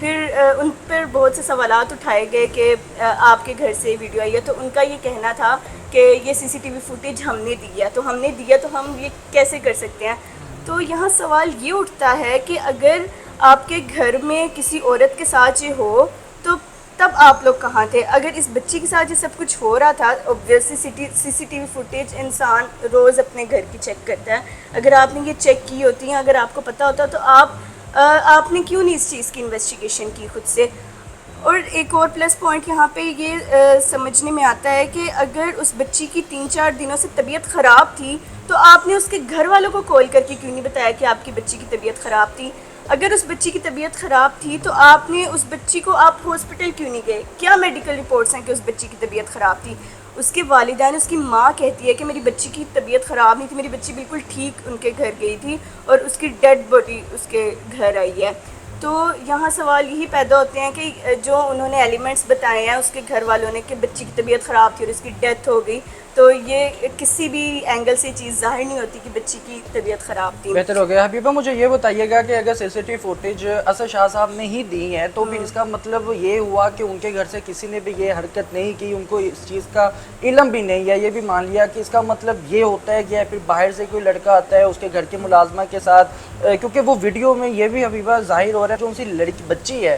پھر ان پر بہت سے سوالات اٹھائے گئے کہ آپ کے گھر سے ویڈیو آئی ہے، تو ان کا یہ کہنا تھا کہ یہ سی سی ٹی وی فوٹیج ہم نے دیا، تو ہم نے دیا تو ہم یہ کیسے کر سکتے ہیں. تو یہاں سوال یہ اٹھتا ہے کہ اگر آپ کے گھر میں کسی عورت کے ساتھ یہ ہو تو تب آپ لوگ کہاں تھے؟ اگر اس بچی کے ساتھ یہ سب کچھ ہو رہا تھا، اوبویسلی سی سی ٹی وی فوٹیج انسان روز اپنے گھر کی چیک کرتا ہے. اگر آپ نے یہ چیک کی ہوتی ہیں، اگر آپ کو پتہ ہوتا تو آپ نے کیوں نہیں اس چیز کی انویسٹیگیشن کی خود سے؟ اور ایک اور پلس پوائنٹ یہاں پہ یہ سمجھنے میں آتا ہے کہ اگر اس بچی کی 3-4 دنوں سے طبیعت خراب تھی تو آپ نے اس کے گھر والوں کو کال کر کے کیوں نہیں بتایا کہ آپ کی بچی کی طبیعت خراب تھی؟ اگر اس بچی کی طبیعت خراب تھی تو آپ نے اس بچی کو آپ ہاسپٹل کیوں نہیں گئے؟ کیا میڈیکل رپورٹس ہیں کہ اس بچی کی طبیعت خراب تھی؟ اس کے والدین، اس کی ماں کہتی ہے کہ میری بچی کی طبیعت خراب نہیں تھی، میری بچی بالکل ٹھیک ان کے گھر گئی تھی اور اس کی ڈیڈ باڈی اس کے گھر آئی ہے. تو یہاں سوال یہی پیدا ہوتے ہیں کہ جو انہوں نے ایلیمنٹس بتائے ہیں اس کے گھر والوں نے کہ بچی کی طبیعت خراب تھی اور اس کی ڈیتھ ہو گئی، تو یہ کسی بھی اینگل سے چیز ظاہر نہیں ہوتی کہ بچی کی طبیعت خراب تھی. بہتر ہو گیا. حبیبہ مجھے یہ بتائیے گا کہ اگر C C T V footage Asad Shah صاحب نے ہی دی ہے تو پھر اس کا مطلب یہ ہوا کہ ان کے گھر سے کسی نے بھی یہ حرکت نہیں کی، ان کو اس چیز کا علم بھی نہیں ہے. یہ بھی مان لیا کہ اس کا مطلب یہ ہوتا ہے کہ پھر باہر سے کوئی لڑکا آتا ہے اس کے گھر کے ملازمہ کے ساتھ، کیونکہ وہ ویڈیو میں یہ بھی حبیبہ ظاہر ہو رہا ہے جو ان سی لڑکی بچی ہے،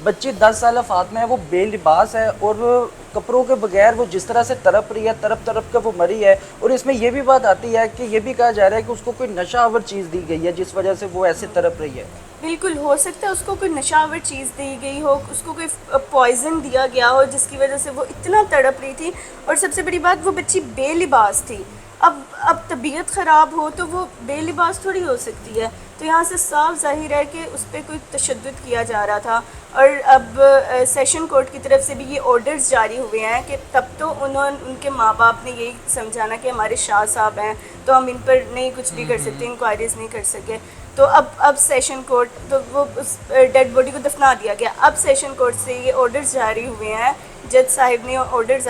بچی 10 سالہ فاطمہ ہے، وہ بے لباس ہے اور کپڑوں کے بغیر وہ جس طرح سے تڑپ رہی ہے، تڑپ کر وہ مری ہے. اور اس میں یہ بھی بات آتی ہے کہ یہ بھی کہا جا رہا ہے کہ اس کو کوئی نشہ آور چیز دی گئی ہے جس وجہ سے وہ ایسے تڑپ رہی ہے. بالکل ہو سکتا ہے اس کو کوئی نشہ آور چیز دی گئی ہو، اس کو کوئی پوائزن دیا گیا ہو جس کی وجہ سے وہ اتنا تڑپ رہی تھی. اور سب سے بڑی بات، وہ بچی بے لباس تھی. اب طبیعت خراب ہو تو وہ بے لباس تھوڑی ہو سکتی ہے. تو یہاں سے صاف ظاہر ہے کہ اس پہ کوئی تشدد کیا جا رہا تھا. اور اب سیشن کورٹ کی طرف سے بھی یہ آرڈرز جاری ہوئے ہیں کہ تب تو ان کے ماں باپ نے یہی سمجھانا کہ ہمارے شاہ صاحب ہیں تو ہم ان پر نہیں کچھ بھی کر سکتے، انکوائریز نہیں کر سکے. تو اب سیشن کورٹ تو وہ اس ڈیڈ باڈی کو دفنا دیا گیا. اب سیشن کورٹ سے یہ آرڈرز جاری ہوئے ہیں، جج صاحب نے آرڈرز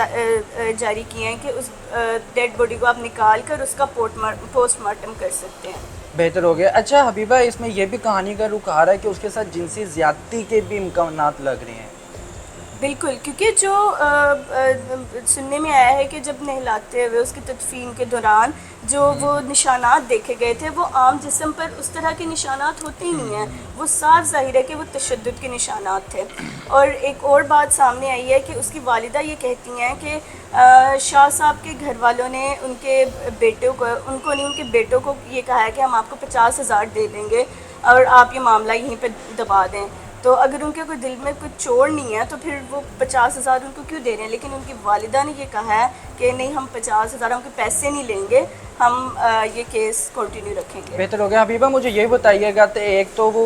جاری کیے ہیں کہ اس ڈیڈ باڈی کو آپ نکال کر اس کا پوسٹ مارٹم کر سکتے ہیں. بہتر ہو گیا. اچھا حبیبہ، اس میں یہ بھی کہانی کا رخ آ رہا ہے کہ اس کے ساتھ جنسی زیادتی کے بھی امکانات لگ رہے ہیں. بالکل، کیونکہ جو سننے میں آیا ہے کہ جب نہلاتے ہوئے اس کی تدفین کے دوران جو وہ نشانات دیکھے گئے تھے وہ عام جسم پر اس طرح کے نشانات ہوتے ہی نہیں ہیں. وہ صاف ظاہر ہے کہ وہ تشدد کے نشانات تھے. اور ایک اور بات سامنے آئی ہے کہ اس کی والدہ یہ کہتی ہیں کہ شاہ صاحب کے گھر والوں نے ان کے بیٹوں کو یہ کہا ہے کہ ہم آپ کو 50,000 دے دیں گے اور آپ یہ معاملہ یہیں پہ دبا دیں. تو اگر ان کے کوئی دل میں کوئی چوڑ نہیں ہے تو پھر وہ 50,000 ان کو کیوں دے رہے ہیں؟ لیکن ان کی والدہ نے یہ کہا ہے کہ نہیں، ہم 50,000 ہم کے پیسے نہیں لیں گے، ہم یہ کیس کنٹینیو رکھیں گے. بہتر ہو گیا. حبیبہ مجھے یہ بتائیے گا کہ ایک تو وہ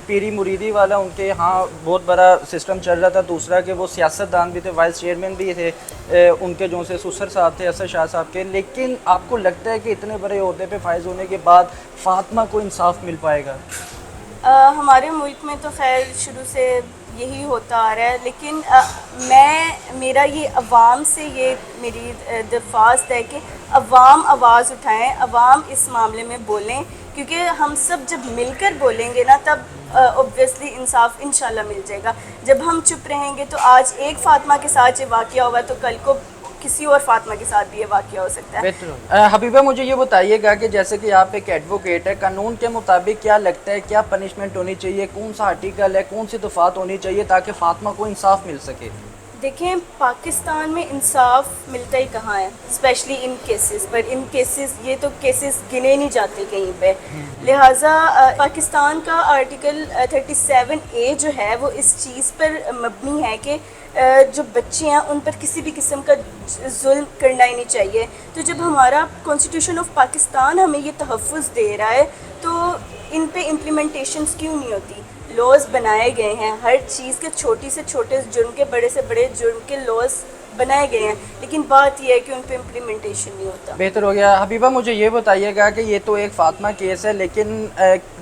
پیری مریدی والا ان کے ہاں بہت بڑا سسٹم چل رہا تھا، دوسرا کہ وہ سیاست دان بھی تھے، وائس چیئرمین بھی تھے ان کے جو سے سسر صاحب تھے اسد شاہ صاحب کے. لیکن آپ کو لگتا ہے کہ اتنے بڑے عہدے پہ فائز ہونے کے بعد فاطمہ کو انصاف مل پائے گا؟ ہمارے ملک میں تو خیر شروع سے یہی ہوتا آ رہا ہے، لیکن میرا یہ عوام سے یہ میری درخواست ہے کہ عوام آواز اٹھائیں، عوام اس معاملے میں بولیں، کیونکہ ہم سب جب مل کر بولیں گے نا تب اوبویسلی انصاف انشاءاللہ مل جائے گا. جب ہم چپ رہیں گے تو آج ایک فاطمہ کے ساتھ یہ واقعہ ہوا تو کل کو کسی اور فاطمہ کے ساتھ بھی یہ واقعہ ہو سکتا ہے. حبیبہ مجھے یہ بتائیے گا کہ جیسے کہ آپ ایک ایڈوکیٹ ہے، قانون کے مطابق کیا لگتا ہے کیا پنشمنٹ ہونی چاہیے، کون سا آرٹیکل ہے، کون سی دفعات ہونی چاہیے تاکہ فاطمہ کو انصاف مل سکے؟ دیکھیں، پاکستان میں انصاف ملتا ہی کہاں ہے، اسپیشلی ان کیسز پر. ان کیسز، یہ تو کیسز گنے نہیں جاتے کہیں پہ. لہٰذا پاکستان کا آرٹیکل 37A جو ہے وہ اس چیز پر مبنی ہے کہ جو بچے ہیں ان پر کسی بھی قسم کا ظلم کرنا ہی نہیں چاہیے. تو جب ہمارا کانسٹیٹیوشن آف پاکستان ہمیں یہ تحفظ دے رہا ہے تو ان پہ امپلیمنٹیشنز کیوں نہیں ہوتی؟ لاز بنائے گئے ہیں، ہر چیز کے چھوٹی سے چھوٹے جرم کے بڑے سے بڑے جرم کے لاز بنائے گئے ہیں، لیکن بات یہ ہے کہ ان پہ امپلیمنٹیشن نہیں ہوتا. بہتر ہو گیا. حبیبہ مجھے یہ بتائیے گا کہ یہ تو ایک فاطمہ کیس ہے، لیکن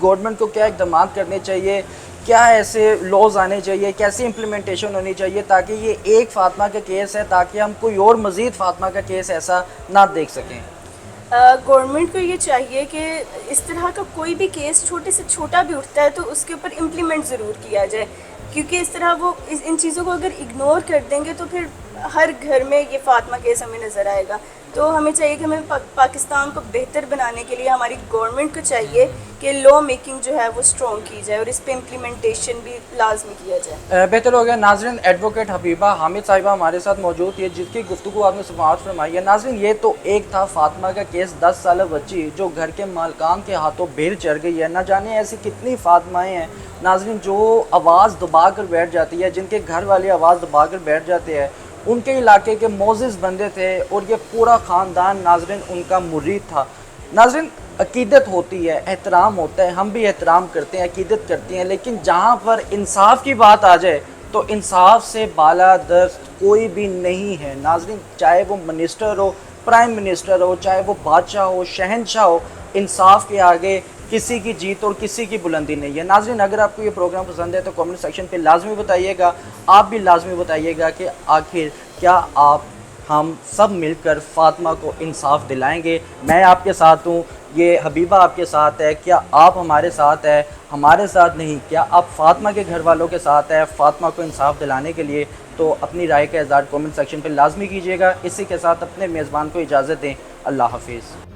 گورنمنٹ کو کیا اقدامات کرنے چاہیے، کیا ایسے لاز آنے چاہیے، کیسی امپلیمنٹیشن ہونی چاہیے تاکہ یہ ایک فاطمہ کا کیس ہے تاکہ ہم کوئی اور مزید فاطمہ کا کیس ایسا نہ دیکھ سکیں؟ گورنمنٹ کو یہ چاہیے کہ اس طرح کا کوئی بھی کیس چھوٹے سے چھوٹا بھی اٹھتا ہے تو اس کے اوپر امپلیمنٹ ضرور کیا جائے، کیونکہ اس طرح وہ ان چیزوں کو اگر اگنور کر دیں گے تو پھر ہر گھر میں یہ فاطمہ کیس ہمیں نظر آئے گا. تو ہمیں چاہیے کہ ہمیں پاکستان کو بہتر بنانے کے لیے ہماری گورنمنٹ کو چاہیے کہ لا میکنگ جو ہے وہ اسٹرانگ کی جائے اور اس پہ امپلیمنٹیشن بھی لازمی کیا جائے. بہتر ہو گیا. ناظرین ایڈوکیٹ حبیبہ حامد صاحبہ ہمارے ساتھ موجود ہے جس کی گفتگو آپ نے سماعت فرمائی ہے. ناظرین یہ تو ایک تھا فاطمہ کا کیس، 10 سالہ بچی جو گھر کے مالکان کے ہاتھوں بھیڑ چڑھ گئی ہے. نہ جانے ایسی کتنی فاطمائیں ہیں ناظرین جو آواز دبا کر بیٹھ جاتی ہے، جن کے گھر والے آواز دبا کر بیٹھ جاتے ہیں. ان کے علاقے کے معزز بندے تھے اور یہ پورا خاندان ناظرین ان کا مرید تھا. ناظرین عقیدت ہوتی ہے، احترام ہوتا ہے، ہم بھی احترام کرتے ہیں، عقیدت کرتے ہیں، لیکن جہاں پر انصاف کی بات آ جائے تو انصاف سے بالا دست کوئی بھی نہیں ہے. ناظرین چاہے وہ منسٹر ہو، پرائم منسٹر ہو، چاہے وہ بادشاہ ہو، شہنشاہ ہو، انصاف کے آگے کسی کی جیت اور کسی کی بلندی نہیں ہے. ناظرین اگر آپ کو یہ پروگرام پسند ہے تو کامنٹ سیکشن پہ لازمی بتائیے گا. آپ بھی لازمی بتائیے گا کہ آخر کیا آپ ہم سب مل کر فاطمہ کو انصاف دلائیں گے. میں آپ کے ساتھ ہوں، یہ حبیبہ آپ کے ساتھ ہے. کیا آپ ہمارے ساتھ ہے؟ ہمارے ساتھ نہیں، کیا آپ فاطمہ کے گھر والوں کے ساتھ ہے فاطمہ کو انصاف دلانے کے لیے؟ تو اپنی رائے کا اظہار کامنٹ سیکشن پہ لازمی کیجیے گا. اسی کے ساتھ اپنے میزبان کو اجازت دیں. اللہ حافظ.